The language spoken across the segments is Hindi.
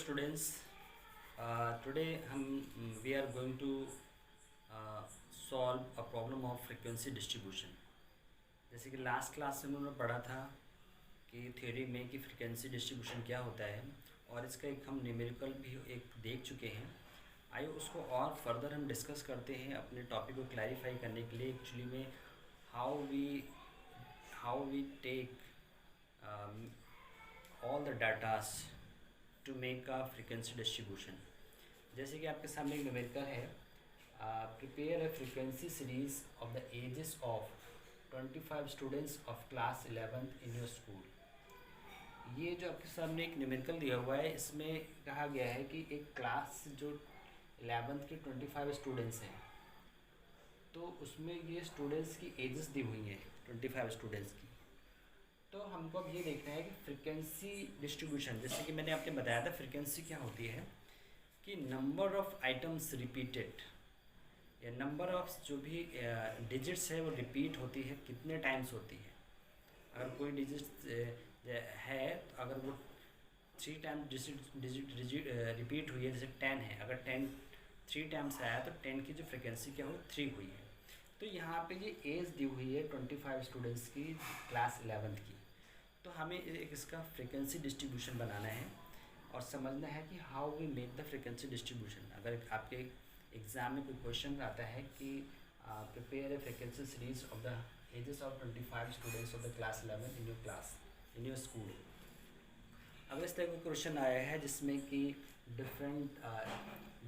students. Today we are going to solve a problem of frequency distribution. जैसे कि लास्ट क्लास में उन्होंने पढ़ा था कि थ्योरी में कि फ्रीक्वेंसी डिस्ट्रीब्यूशन क्या होता है और इसका एक हम न्यूमेरिकल भी एक देख चुके हैं। आइए उसको और फर्दर हम डिस्कस करते हैं अपने टॉपिक को क्लैरिफाई करने के लिए। एक्चुअली में how we take all the datas to make a frequency distribution. जैसे कि आपके सामने एक न्यूमेरिकल है, prepare a frequency series of the ages of 25 students of class 11th in your school. ये जो आपके सामने एक न्यूमेरिकल दिया हुआ है, इसमें कहा गया है कि एक क्लास जो 11th के 25 स्टूडेंट्स हैं, तो उसमें ये स्टूडेंट्स की एजेस दी हुई हैं 25 स्टूडेंट्स की। तो हमको अब ये देखना है कि फ्रीक्वेंसी डिस्ट्रीब्यूशन, जैसे कि मैंने आपको बताया था फ्रीक्वेंसी क्या होती है कि नंबर ऑफ आइटम्स रिपीटेड या नंबर ऑफ जो भी डिजिट्स है वो रिपीट होती है, कितने टाइम्स होती है। अगर कोई डिजिट है तो अगर वो 3 टाइम्स डिजिट रिपीट हुई है, जैसे 10 है, अगर 10 3 टाइम्स आया तो 10 की जो फ्रीक्वेंसी क्या हुई 3 हुई है। तो यहाँ पे ये एज दी हुई है 25 स्टूडेंट्स की क्लास 11th की। तो हमें एक इसका फ्रीक्वेंसी डिस्ट्रीब्यूशन बनाना है और समझना है कि how we make the frequency distribution. अगर आपके एग्ज़ाम में कोई क्वेश्चन आता है कि prepare a frequency series of the ages of 25 students of the class 11 in your school. अगर इस तरह का क्वेश्चन आया है जिसमें कि डिफरेंट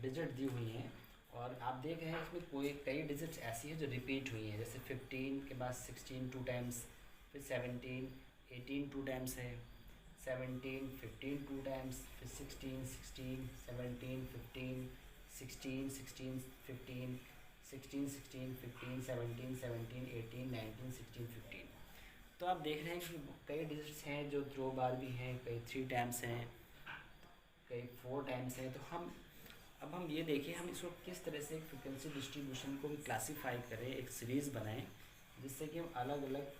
डिजिट दी हुई हैं और आप देख रहे हैं इसमें कई डिजिट्स ऐसी हैं जो रिपीट हुई हैं, जैसे 15 के बाद 16 2 टाइम्स, फिर 17 18 2 टाइम्स है, 17 15 2 टाइम्स, फिर 16 16 17 15 16 16 15 16 16 15 17 17 18 19 16 15। तो आप देख रहे हैं कि कई डिजिट्स हैं जो 2 बार भी हैं, कई 3 टाइम्स हैं, कई 4 टाइम्स हैं। तो अब हम ये देखें हम इसको किस तरह से एक फ्रिक्वेंसी डिस्ट्रीब्यूशन को भी क्लासीफाई करें, एक सीरीज़ बनाएं, जिससे कि हम अलग अलग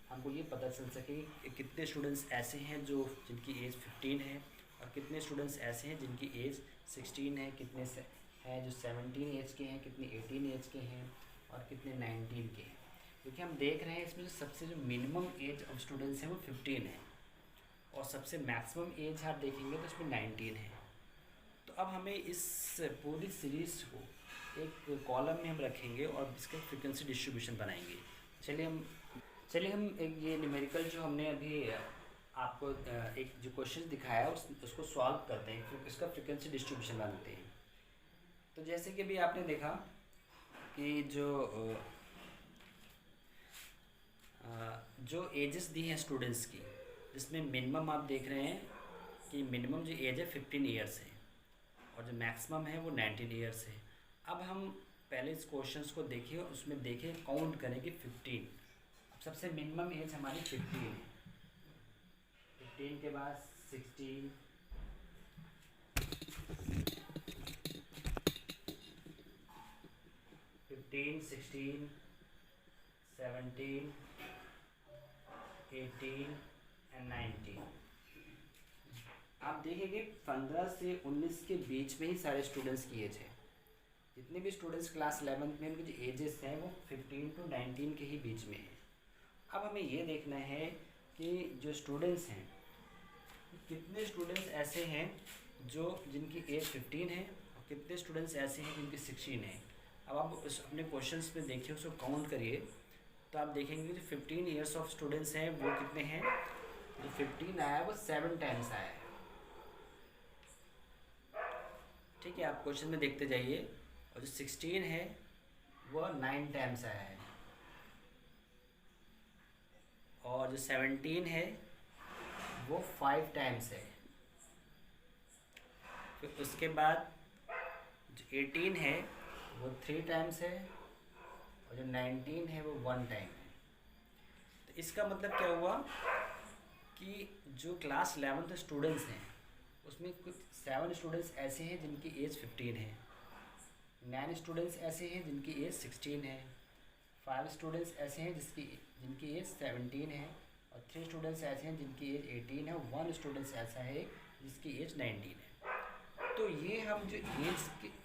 हमको ये पता चल सके कि कितने स्टूडेंट्स ऐसे हैं जो जिनकी एज 15 है और कितने स्टूडेंट्स ऐसे हैं जिनकी एज 16 है, कितने से हैं जो 17 एज के हैं, कितने 18 एज के हैं और कितने 19 के हैं। क्योंकि हम देख रहे हैं इसमें जो मिनिमम एज ऑफ स्टूडेंट्स हैं वो 15 है और सबसे मैक्सिमम एज आप देखेंगे तो इसमें 19 है। तो अब हमें इस पूरी सीरीज़ को एक कॉलम में हम रखेंगे और इसका फ्रीक्वेंसी डिस्ट्रीब्यूशन बनाएंगे। चलिए हम एक ये न्यूमेरिकल जो हमने अभी आपको एक जो क्वेश्चन दिखाया उसको सॉल्व करते हैं, फिर इसका फ्रीक्वेंसी डिस्ट्रीब्यूशन बनाते हैं। तो जैसे कि अभी आपने देखा कि जो एजेस दी हैं स्टूडेंट्स की, जिसमें मिनिमम आप देख रहे हैं कि मिनिमम जो एज है 15 ईयर्स है और जो मैक्सिमम है वो 19 ईयर्स है। अब हम पहले इस क्वेश्चंस को देखिए और उसमें देखें काउंट करें कि 15, अब सबसे मिनिमम एज हमारी 15 है, 15 के बाद 16 15 16 17 18 एंड 19। आप देखेंगे 15 से 19 के बीच में ही सारे स्टूडेंट्स की एज है। जितने भी स्टूडेंट्स क्लास 11th में उनकी जो एजेस हैं वो 15 to 19 के ही बीच में है। अब हमें ये देखना है कि जो स्टूडेंट्स हैं, कितने स्टूडेंट्स ऐसे हैं जो जिनकी एज 15 है और कितने स्टूडेंट्स ऐसे हैं जिनकी 16 है। अब आप अपने क्वेश्चंस में देखिए, उसको काउंट करिए तो आप देखेंगे जो 15 ईयर्स ऑफ स्टूडेंट्स हैं वो कितने हैं। जो 15 आया है वो 7 टाइम्स आया है। ठीक है, आप क्वेश्चन में देखते जाइए। और जो 16 है वो 9 टाइम्स आया है और जो 17 है वो 5 टाइम्स है। फिर उसके बाद जो 18 है वो 3 टाइम्स है और जो 19 है वो 1 टाइम है। तो इसका मतलब क्या हुआ कि जो क्लास 11th स्टूडेंट्स हैं उसमें कुछ 7 स्टूडेंट्स ऐसे हैं जिनकी एज 15 है, 9 स्टूडेंट्स ऐसे हैं जिनकी एज 16 है, 5 स्टूडेंट्स ऐसे हैं जिनकी एज 17 है और 3 स्टूडेंट्स ऐसे हैं जिनकी एज 18 है, 1 स्टूडेंट्स ऐसा है जिसकी एज 19 है। तो ये हम जो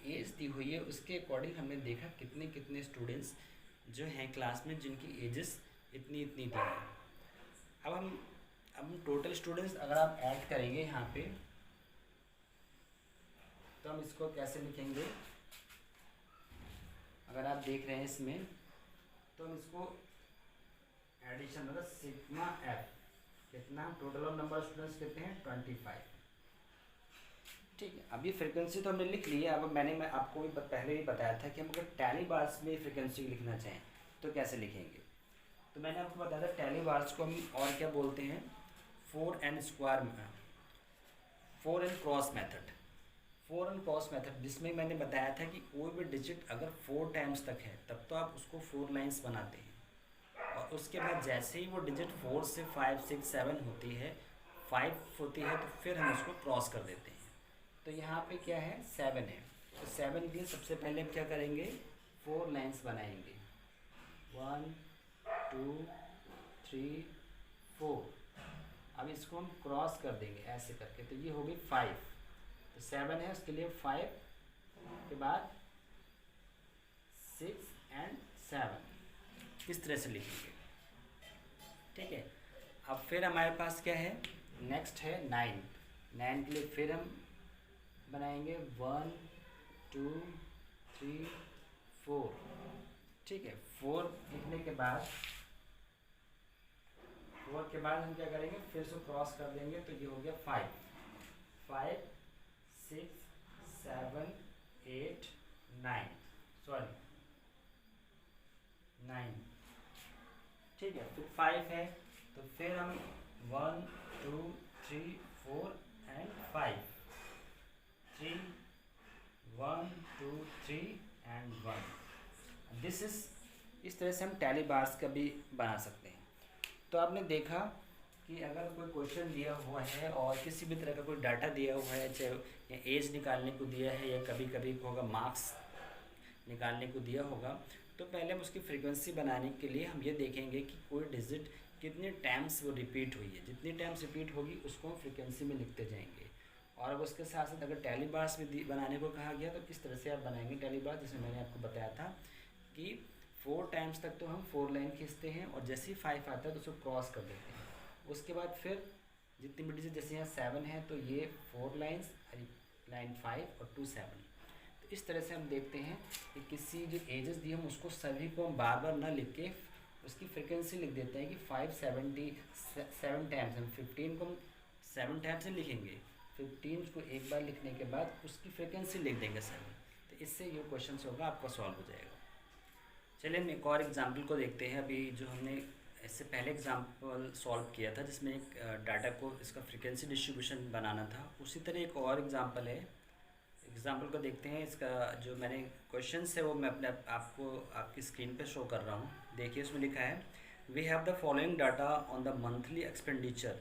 एज दी हुई है उसके अकॉर्डिंग हमने देखा कितने कितने स्टूडेंट्स जो हैं क्लास में जिनकी एजेस इतनी इतनी दी है। अब हम टोटल स्टूडेंट्स अगर आप ऐड करेंगे यहाँ पे तो हम इसको कैसे लिखेंगे, अगर आप देख रहे हैं इसमें तो हम इसको एडिशन मतलब सिग्मा एफ, कितना total of number of students कितने हैं 25। ठीक है, अब ये फ्रिक्वेंसी तो हमने लिख ली है। अब मैं आपको भी पहले ही बताया था कि हम अगर टैली बार्स में फ्रिक्वेंसी लिखना चाहें तो कैसे लिखेंगे। तो मैंने आपको बताया था टैली बार्स को हम और क्या बोलते हैं, 4n cross method. 4n cross method जिसमें मैंने बताया था कि कोई भी डिजिट अगर 4 टाइम्स तक है तब तो आप उसको 4 लाइन्स बनाते हैं, और उसके बाद जैसे ही वो डिजिट 4 से 5 6 7 होती है, 5 होती है, तो फिर हम उसको क्रॉस कर देते हैं। तो यहाँ पे क्या है 7 है, तो 7 के लिए सबसे पहले हम क्या करेंगे 4 लाइन्स बनाएंगे, 1 2 3 4। अब इसको हम क्रॉस कर देंगे ऐसे करके, तो ये होगी 5। तो 7 है उसके लिए 5 के बाद 6 एंड 7 इस तरह से लिखेंगे। ठीक है, अब फिर हमारे पास क्या है नेक्स्ट है 9 के लिए फिर हम बनाएंगे 1 2 3 4। ठीक है, 4 लिखने के बाद हम क्या करेंगे फिर से क्रॉस कर देंगे, तो ये हो गया 5 6 7 8 9। ठीक है, फिर 5 है तो फिर हम 1 2 3 4 एंड 5 3 1 2 3 एंड 1। दिस इज इस तरह से हम टैली बार्स का भी बना सकते हैं। तो आपने देखा कि अगर कोई क्वेश्चन दिया हुआ है और किसी भी तरह का कोई डाटा दिया हुआ है, चाहे एज निकालने को दिया है या कभी कभी होगा मार्क्स निकालने को दिया होगा, तो पहले हम उसकी फ्रीक्वेंसी बनाने के लिए हम ये देखेंगे कि कोई डिजिट कितने टाइम्स वो रिपीट हुई है। जितनी टाइम्स रिपीट होगी उसको हम फ्रीक्वेंसी में लिखते जाएंगे। और अब उसके साथ साथ अगर टैली बार्स भी बनाने को कहा गया तो किस तरह से आप बनाएंगे टैली बार्स, जिसमें मैंने आपको बताया था कि 4 टाइम्स तक तो हम 4 लाइन खींचते हैं और जैसे ही 5 आता है तो उसको क्रॉस कर देते हैं। उसके बाद फिर जितनी भी डिजिट, जैसे यहाँ 7 है तो ये 4 लाइन्स, लाइन 5 और 2 7। तो इस तरह से हम देखते हैं कि किसी जो एजेस दिए हम उसको सभी को हम बार बार ना लिख के उसकी फ्रिक्वेंसी लिख देते हैं कि 577 टाइम्स। हम 15 को हम 7 टाइम्स से लिखेंगे, 15 को एक बार लिखने के बाद उसकी फ्रिक्वेंसी लिख देंगे 7। तो इससे ये क्वेश्चन होगा आपका सॉल्व हो जाएगा। चलिए हम एक और एग्जाम्पल को देखते हैं। अभी जो हमने इससे पहले एग्जाम्पल सॉल्व किया था जिसमें एक डाटा को इसका फ्रीक्वेंसी डिस्ट्रीब्यूशन बनाना था, उसी तरह एक और एग्जाम्पल है। एग्जाम्पल को देखते हैं। इसका जो मैंने क्वेश्चन है वो मैं अपने आपको आपकी स्क्रीन पे शो कर रहा हूँ। देखिए उसमें लिखा है we have the following data on the monthly expenditure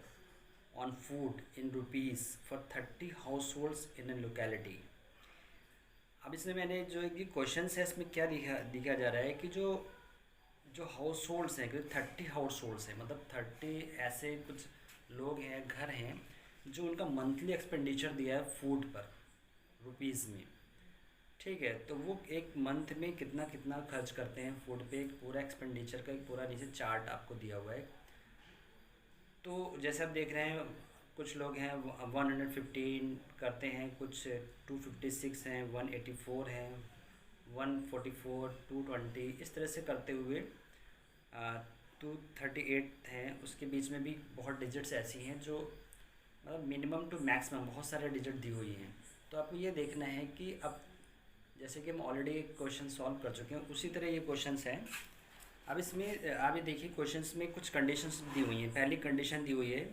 on food in rupees for 30 households in a locality. अब इसमें मैंने जो ये क्वेश्चन है इसमें क्या दिखा जा रहा है कि जो हाउस होल्ड्स हैं, 30 हाउस होल्ड्स हैं, मतलब 30 ऐसे कुछ लोग हैं, घर हैं जो उनका मंथली एक्सपेंडिचर दिया है फूड पर रुपीज़ में। ठीक है, तो वो एक मंथ में कितना कितना खर्च करते हैं फूड पे, एक पूरा एक्सपेंडिचर का एक पूरा नीचे चार्ट आपको दिया हुआ है। तो जैसे आप देख रहे हैं कुछ लोग हैं 115 करते हैं, कुछ 256 हैं, 184 हैं, 144, 220 इस तरह से करते हुए 238 हैं। उसके बीच में भी बहुत डिजिट्स ऐसी हैं जो मतलब मिनिमम टू मैक्सिमम बहुत सारे डिजिट दी हुई हैं। तो आपको ये देखना है कि अब जैसे कि हम ऑलरेडी एक क्वेश्चन सॉल्व कर चुके हैं उसी तरह ये क्वेश्चंस हैं। अब इसमें आप ये देखिए क्वेश्चंस में कुछ कंडीशंस दी हुई हैं। पहली कंडीशन दी हुई है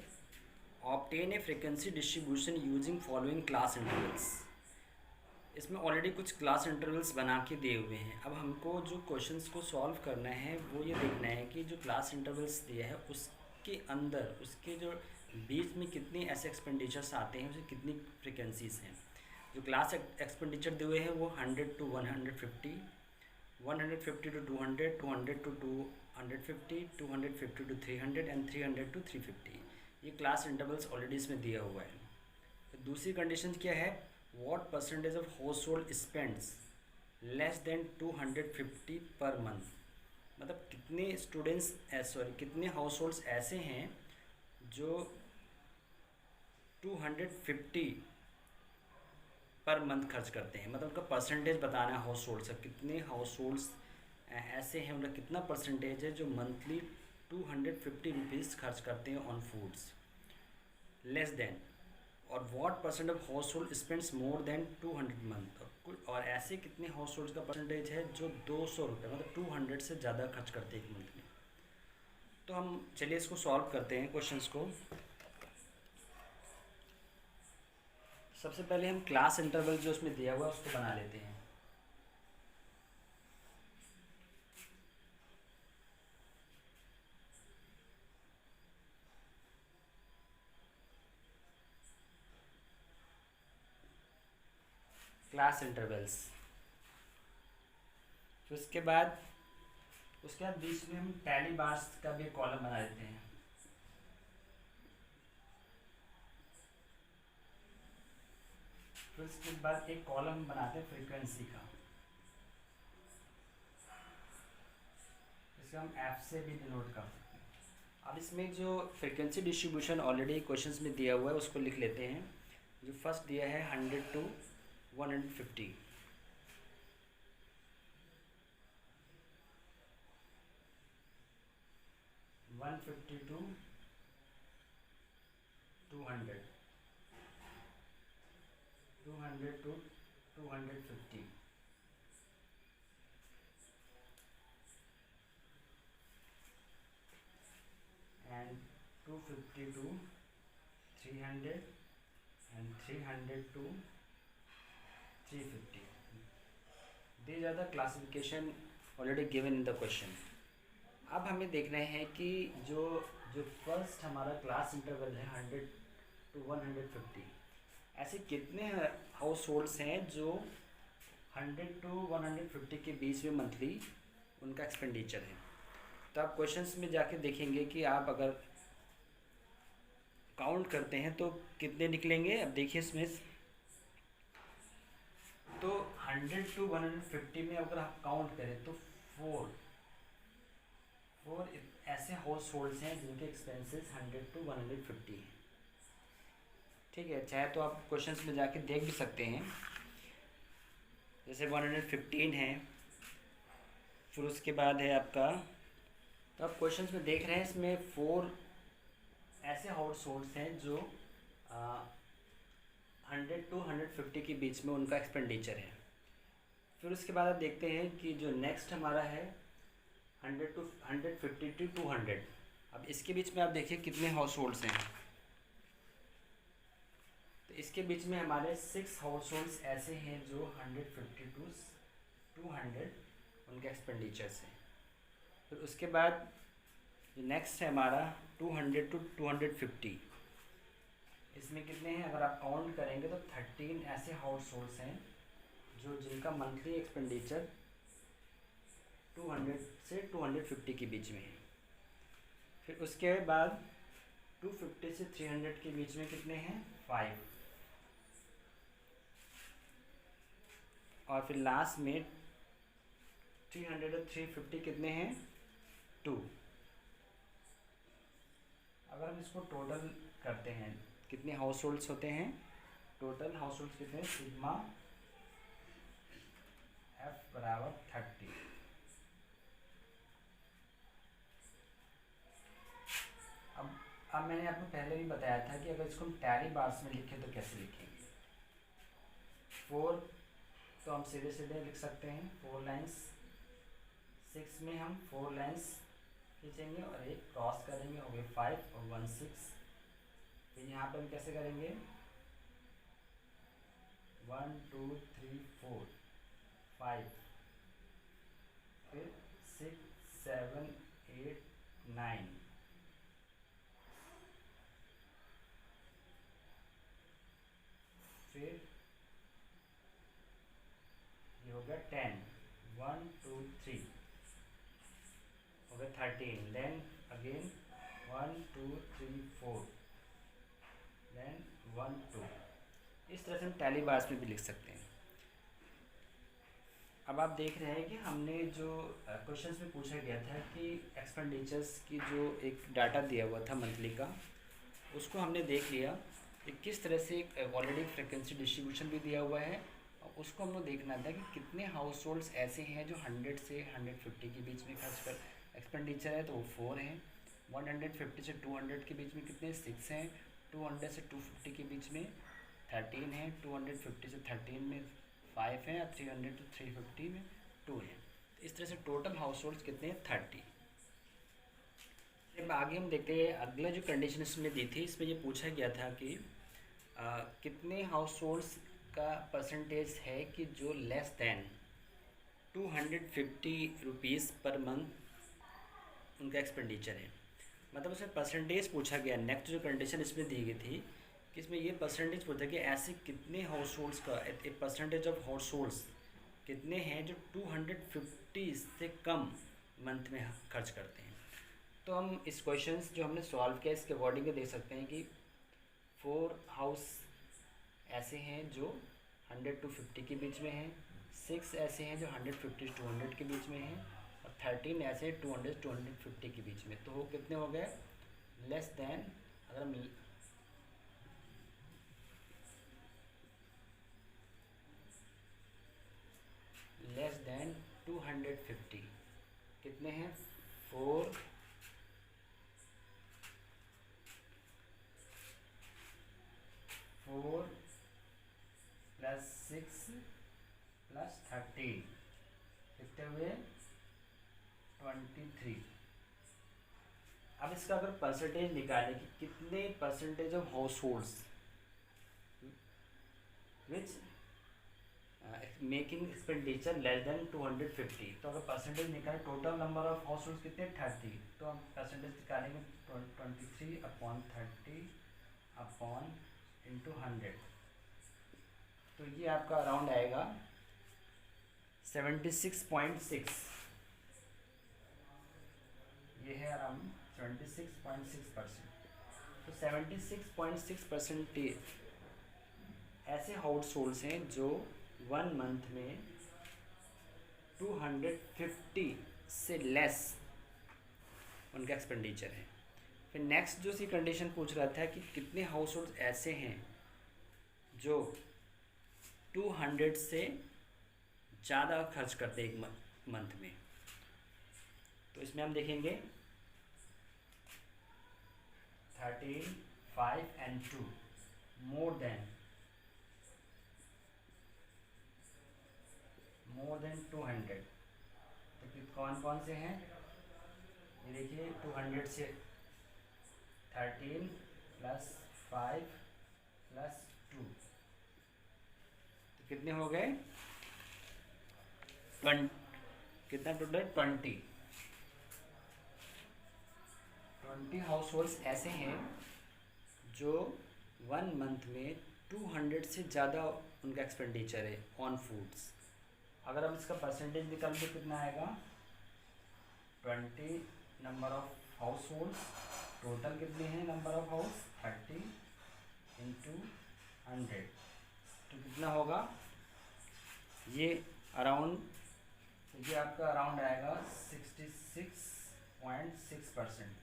obtain a frequency distribution using following class intervals. इसमें ऑलरेडी कुछ क्लास इंटरवल्स बना के दिए हुए हैं। अब हमको जो क्वेश्चंस को सॉल्व करना है वो ये देखना है कि जो क्लास इंटरवल्स दिया है उसके अंदर उसके जो बीच में कितने ऐसे एक्सपेंडिचर्स आते हैं, उसे कितनी फ्रिक्वेंसीज हैं। जो क्लास एक्सपेंडिचर दिए हुए हैं वो 100 to 150, 150 to 200, 200 to 250, 250 to 300 and 300 to 350। ये क्लास इंटरवल्स ऑलरेडी इसमें दिया हुआ है। तो दूसरी कंडीशन क्या है what percentage of house hold spends less than 250 per month. मतलब कितने स्टूडेंट्स कितने हाउस होल्ड्स ऐसे हैं जो 250 पर मंथ खर्च करते हैं। मतलब उनका परसेंटेज बताना है हाउस होल्ड से, कितने हाउस होल्ड्स ऐसे हैं, उनका कितना परसेंटेज है जो मंथली 250 रुपीज़ खर्च करते हैं ऑन फूड्स लेस देन, और what percent of house hold spends more than 200 month. और ऐसे कितने हाउस होल्ड का परसेंटेज है जो 200 रुपये मतलब 200 से ज़्यादा खर्च करते हैं एक मंथ में। तो हम चलिए इसको सॉल्व करते हैं क्वेश्चंस को। सबसे पहले हम क्लास इंटरवल जो उसमें दिया हुआ है उसको बना लेते हैं। क्लास इंटरवल्स, फिर उसके बाद बीच में हम टैली बार्स का भी कॉलम बना देते हैं। फिर उसके बाद एक कॉलम बनाते हैं फ्रीक्वेंसी का, इसको हम एफ से भी डिनोट कर सकते हैं। अब इसमें जो फ्रीक्वेंसी डिस्ट्रीब्यूशन ऑलरेडी क्वेश्चंस में दिया हुआ है उसको लिख लेते हैं। जो फर्स्ट दिया है 100 to 150, 150 to 200, 200 to 250, and 250 to 300, and 300 to 350. These are the classification already given in the question. अब हमें देखना है कि जो फर्स्ट हमारा क्लास इंटरवल है 100 to 150, ऐसे कितने हाउस होल्ड्स हैं जो 100 to 150 के बीच में मंथली उनका एक्सपेंडिचर है। तो आप क्वेश्चंस में जाके देखेंगे कि आप अगर काउंट करते हैं तो कितने निकलेंगे। अब देखिए इसमें तो 100 to 150 में अगर आप काउंट करें तो 4 ऐसे हाउस होल्ड्स हैं जिनके एक्सपेंसेस 100 to 150 हैं। ठीक है, चाहे तो आप क्वेश्चंस में जाके देख भी सकते हैं, जैसे 115 है, फिर उसके बाद है आपका, तो आप क्वेश्चंस में देख रहे हैं इसमें 4 ऐसे हाउस होल्ड्स हैं जो 100 to 150 के बीच में उनका एक्सपेंडिचर है। फिर उसके बाद आप देखते हैं कि जो नेक्स्ट हमारा है 100 to 150 to 200। अब इसके बीच में आप देखिए कितने हाउस होल्ड्स हैं, तो इसके बीच में हमारे 6 हाउस होल्ड्स ऐसे हैं जो 150 to 200 उनके एक्सपेंडिचर्स हैं। फिर उसके बाद जो नेक्स्ट है हमारा 200 to 250, इसमें कितने हैं अगर आप काउंट करेंगे तो 13 ऐसे हाउस होल्ड्स हैं जो जिनका मंथली एक्सपेंडिचर 200 से 250 के बीच में है। फिर उसके बाद 250 से 300 के बीच में कितने हैं 5, और फिर लास्ट में 300 और 350 कितने हैं 2। अगर हम इसको टोटल करते हैं कितने हाउस होल्ड्स होते हैं, टोटल हाउस होल्ड्स कितने हैं, सिग्मा एफ बराबर 30। अब मैंने आपको पहले भी बताया था कि अगर इसको हम टैली बार्स में लिखें तो कैसे लिखेंगे। 4 तो हम सीधे सीधे लिख सकते हैं 4 लाइन्स, 6 में हम 4 लाइन्स खींचेंगे और एक क्रॉस करेंगे, हो गए 5 और 1 6। फिर यहाँ पर हम कैसे करेंगे 1 2 3 4 5, फिर 6 7 8 9, फिर ये हो गया 10, 1 2 3 हो गया 13, देन अगेन 1 2 3 4, देन 1 2। इस तरह से हम टैली बार्स में भी लिख सकते हैं। अब आप देख रहे हैं कि हमने जो क्वेश्चंस में पूछा गया था कि एक्सपेंडिचर्स की जो एक डाटा दिया हुआ था मंथली का, उसको हमने देख लिया कि किस तरह से एक ऑलरेडी फ्रिक्वेंसी डिस्ट्रीब्यूशन भी दिया हुआ है, और उसको हमको देखना था कि कितने हाउस होल्ड्स ऐसे हैं जो 100 से 150 के बीच में खर्च कर एक्सपेंडिचर है, तो वो 4 हैं। 150 से 200 के बीच में कितने 6 हैं। 200 से 250 के बीच में 13 हैं। 250 से 13 में 5 हैं, और 300 to 350 में 2 हैं। इस तरह से टोटल हाउस होल्ड्स कितने हैं 30। अब आगे हम देखते हैं अगला जो कंडीशन इसमें दी थी, इसमें ये पूछा गया था कि कितने हाउस होल्ड्स का परसेंटेज है कि जो less than 250 rupees per month उनका एक्सपेंडिचर है। मतलब उसमें परसेंटेज पूछा गया। नेक्स्ट जो कंडीशन इसमें दी गई थी कि इसमें ये परसेंटेज पूछा कि ऐसे कितने हाउस होल्ड्स का एक परसेंटेज ऑफ हाउस होल्ड्स कितने हैं जो 250 से कम मंथ में खर्च करते हैं। तो हम इस क्वेश्चंस जो हमने सॉल्व किया इसके अकॉर्डिंग देख सकते हैं कि 4 हाउस ऐसे हैं जो 100 to 50 के बीच में हैं, 6 ऐसे हैं जो 150 to 200 के बीच में हैं, और 13 ऐसे 200 to 250 के बीच में। तो वो कितने हो गए लेस दैन, अगर हम लेस दैन 250 कितने हैं 4 प्लस 6 प्लस 13 कितने हुए 23। अब इसका अगर परसेंटेज निकालें कि कितने percentage of house holds which making expenditure less than 250, तो अगर परसेंटेज निकालें total number of house holds कितने 30, तो हम परसेंटेज निकालेंगे 23 अपॉन 30 अपॉन इंटू 100, तो ये आपका अराउंड आएगा 76.6। ये है अराउंड 76.6%। तो 76.6% ऐसे हाउस होल्ड्स हैं जो 1 मंथ में 250 से लेस उनका एक्सपेंडिचर है। फिर नेक्स्ट जो सी कंडीशन पूछ रहा था कि कितने हाउस होल्ड्स ऐसे हैं जो 200 से ज़्यादा खर्च करते हैं एक मंथ में। तो इसमें हम देखेंगे 13, 5 and 2 मोर देन 200। तो फिर कौन कौन से हैं ये देखिए 200 से 13 प्लस 5 प्लस 2, तो कितने हो गए 20, कितना टोटल 20 हाउस होल्ड्स ऐसे हैं जो 1 मंथ में 200 से ज़्यादा उनका एक्सपेंडिचर है ऑन फूड्स। अगर हम इसका परसेंटेज निकाल तो कितना आएगा 20 number of house holds, total कितने हैं नंबर ऑफ हाउस 30 इंटू 100, तो कितना होगा ये अराउंड, ये आपका अराउंड आएगा 66.6%।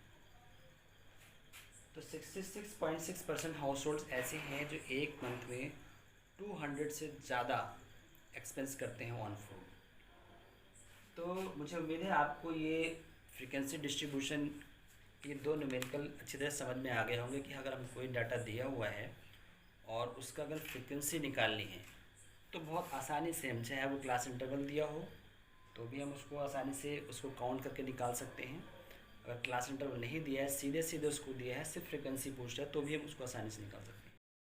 तो 66.6% हाउस होल्ड्स ऐसे हैं जो एक मंथ में 200 से ज़्यादा एक्सपेंस करते हैं ऑन फूड। तो मुझे उम्मीद है आपको ये फ्रीक्वेंसी डिस्ट्रीब्यूशन ये 2 न्यूमेरिकल अच्छी तरह समझ में आ गए होंगे कि अगर हम कोई डाटा दिया हुआ है और उसका अगर फ्रीक्वेंसी निकालनी है तो बहुत आसानी से हम, चाहे वो क्लास इंटरवल दिया हो तो भी हम उसको आसानी से उसको काउंट करके निकाल सकते हैं। अगर क्लास इंटरवल नहीं दिया है, सीधे सीधे उसको दिया है, सिर्फ फ्रीक्वेंसी पूछ रहा है, तो भी हम उसको आसानी से निकाल सकते हैं।